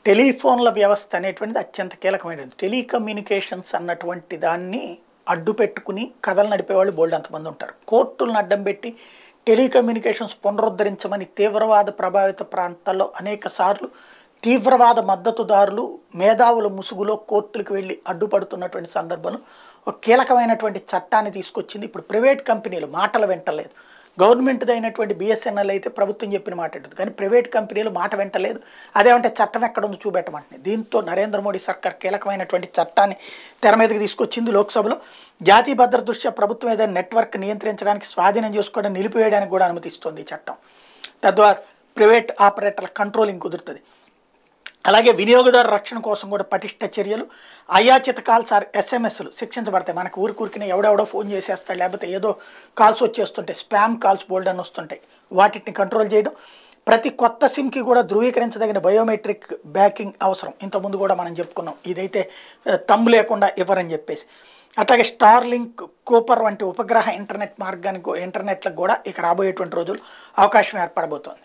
టెలిఫోన్ల వ్యవస్థ అనేటువంటిది అత్యంత కీలకమైనది. టెలికమ్యూనికేషన్స్ అన్నటువంటి దాన్ని అడ్డు పెట్టుకుని కథలు నడిపేవాళ్ళు బోల్డ్ అంతమంది ఉంటారు. కోర్టులను అడ్డం పెట్టి టెలికమ్యూనికేషన్స్ పునరుద్ధరించమని తీవ్రవాద ప్రభావిత ప్రాంతాల్లో అనేక సార్లు తీవ్రవాద మద్దతుదారులు మేధావుల ముసుగులో కోర్టులకు వెళ్ళి అడ్డుపడుతున్నటువంటి సందర్భంలో ఒక కీలకమైనటువంటి చట్టాన్ని తీసుకొచ్చింది. ఇప్పుడు ప్రైవేట్ కంపెనీలు మాటలు వెంటలేదు. గవర్నమెంట్ది అయినటువంటి బిఎస్ఎన్ఎల్ అయితే ప్రభుత్వం చెప్పిన మాట ఉంటుంది, కానీ ప్రైవేట్ కంపెనీలు మాట వెంటలేదు. అదేమంటే చట్టం ఎక్కడుందో చూపెట్టమంటుంది. దీంతో నరేంద్ర మోడీ సర్కార్ కీలకమైనటువంటి చట్టాన్ని తెర మీదకి తీసుకొచ్చింది. లోక్సభలో జాతీయ భద్రత దృష్ట్యా ప్రభుత్వం ఏదైనా నెట్వర్క్ నియంత్రించడానికి, స్వాధీనం చేసుకోవడం, నిలిపివేయడానికి కూడా అనుమతిస్తుంది ఈ చట్టం. తద్వారా ప్రైవేట్ ఆపరేటర్ల కంట్రోలింగ్ కుదురుతుంది. అలాగే వినియోగదారు రక్షణ కోసం కూడా పటిష్ట చర్యలు. అయాచిత కాల్స్ ఆర్ ఎస్ఎంఎస్లు శిక్షించబడతాయి. మనకు ఊరికూరికినే ఎవడెవడో ఫోన్ చేసేస్తాడు, లేకపోతే ఏదో కాల్స్ వచ్చేస్తుంటాయి, స్పామ్ కాల్స్ బోల్డ్ అని వస్తుంటాయి, వాటిని కంట్రోల్ చేయడం. ప్రతి కొత్త సిమ్కి కూడా ధృవీకరించదగిన బయోమెట్రిక్ బ్యాకింగ్ అవసరం. ఇంతకుముందు కూడా మనం చెప్పుకున్నాం, ఇదైతే తమ్ము లేకుండా ఇవ్వరని చెప్పేసి. అట్లాగే స్టార్ లింక్, కూపర్ వంటి ఉపగ్రహ ఇంటర్నెట్ మార్గానికి ఇంటర్నెట్లకు కూడా ఇక రాబోయేటువంటి రోజులు అవకాశం ఏర్పడబోతోంది.